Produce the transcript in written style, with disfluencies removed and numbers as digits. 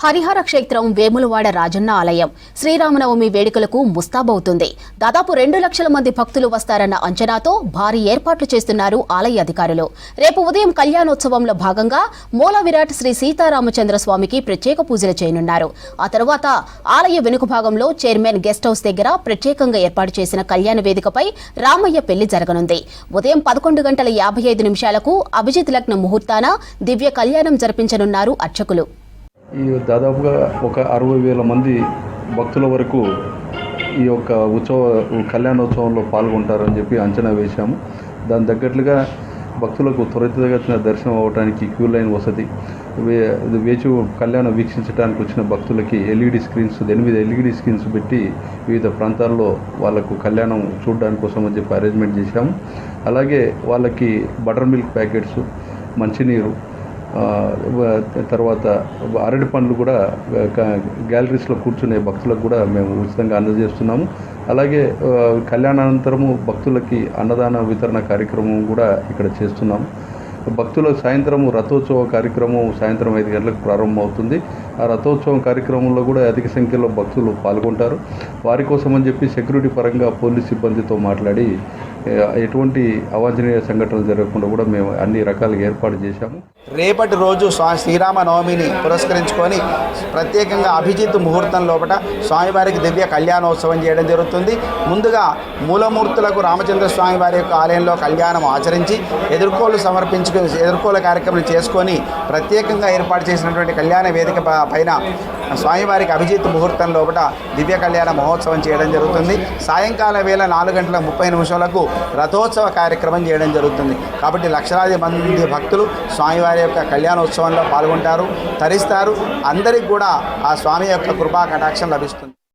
హరిహర క్షేత్రం వేములవాడ రాజన్న ఆలయం శ్రీరామనవమి వేడుకలకు ముస్తాబవుతుంది. దాదాపు 2 లక్షల మంది భక్తులు వస్తారన్న అంచనాతో భారీ ఏర్పాట్లు చేస్తున్నారు ఆలయ అధికారులు. రేపు ఉదయం కళ్యాణోత్సవంలో భాగంగా మూల విరాట్ శ్రీ సీతారామచంద్ర స్వామికి ప్రత్యేక పూజలు చేయనున్నారు. ఆ తర్వాత ఆలయ వెనుక భాగంలో చైర్మన్ గెస్ట్ హౌస్ దగ్గర ప్రత్యేకంగా ఏర్పాటు చేసిన కళ్యాణ వేదికపై రామయ్య పెళ్లి జరగనుంది. ఉదయం 11:55 అభిజిత్ లగ్న ముహూర్తాన దివ్య కళ్యాణం జరిపించనున్నారు అర్చకులు. ఈ దాదాపుగా ఒక 60,000 మంది భక్తుల వరకు ఈ యొక్క కళ్యాణోత్సవంలో పాల్గొంటారని చెప్పి అంచనా వేశాము. దాని తగ్గట్లుగా భక్తులకు త్వరితగతిన దర్శనం అవ్వడానికి క్యూ లైన్ వసతి, వేచి కళ్యాణం వీక్షించడానికి వచ్చిన భక్తులకి LED స్క్రీన్స్ 8 LED స్క్రీన్స్ పెట్టి వివిధ ప్రాంతాల్లో వాళ్ళకు కళ్యాణం చూడడానికి కోసం అని చెప్పి అరేంజ్మెంట్ చేశాము. అలాగే వాళ్ళకి బటర్ మిల్క్ ప్యాకెట్స్, మంచినీరు, తర్వాత అరటి పండ్లు కూడా గ్యాలరీస్లో కూర్చునే భక్తులకు కూడా మేము ఉచితంగా అందజేస్తున్నాము. అలాగే కళ్యాణానంతరము భక్తులకి అన్నదాన వితరణ కార్యక్రమం కూడా ఇక్కడ చేస్తున్నాము. భక్తుల సాయంత్రం రథోత్సవ కార్యక్రమం సాయంత్రం 5 గంటలకు ప్రారంభమవుతుంది. ఆ రథోత్సవం కార్యక్రమంలో కూడా అధిక సంఖ్యలో భక్తులు పాల్గొంటారు. వారి కోసం అని చెప్పి సెక్యూరిటీ పరంగా పోలీస్ సిబ్బందితో మాట్లాడి ఎటువంటి అవాంఛనీయ సంఘటనలు జరగకుండా కూడా మేము అన్ని రకాలుగా ఏర్పాటు చేశాము. రేపటి రోజు శ్రీరామనవమిని పురస్కరించుకొని ప్రత్యేకంగా అభిజిత్ ముహూర్తం లోపల స్వామివారికి దివ్య కళ్యాణోత్సవం చేయడం జరుగుతుంది. ముందుగా మూలమూర్తులకు రామచంద్ర స్వామి వారి యొక్క ఆలయంలో కళ్యాణం ఆచరించి ఎదుర్కోలు కార్యక్రమం చేసుకొని ప్రత్యేకంగా ఏర్పాటు చేసినటువంటి కళ్యాణ వేదిక పైన స్వామివారికి అభిజిత్ ముహూర్తం లోపల దివ్య కళ్యాణ మహోత్సవం చేయడం జరుగుతుంది. సాయంకాల వేళ 4:30 రథోత్సవ కార్యక్రమం చేయడం జరుగుతుంది. కాబట్టి లక్షలాది మంది భక్తులు స్వామివారి యొక్క కళ్యాణోత్సవంలో పాల్గొంటారు, తరిస్తారు. అందరికీ కూడా ఆ స్వామి యొక్క కృపా కటాక్షం లభిస్తుంది.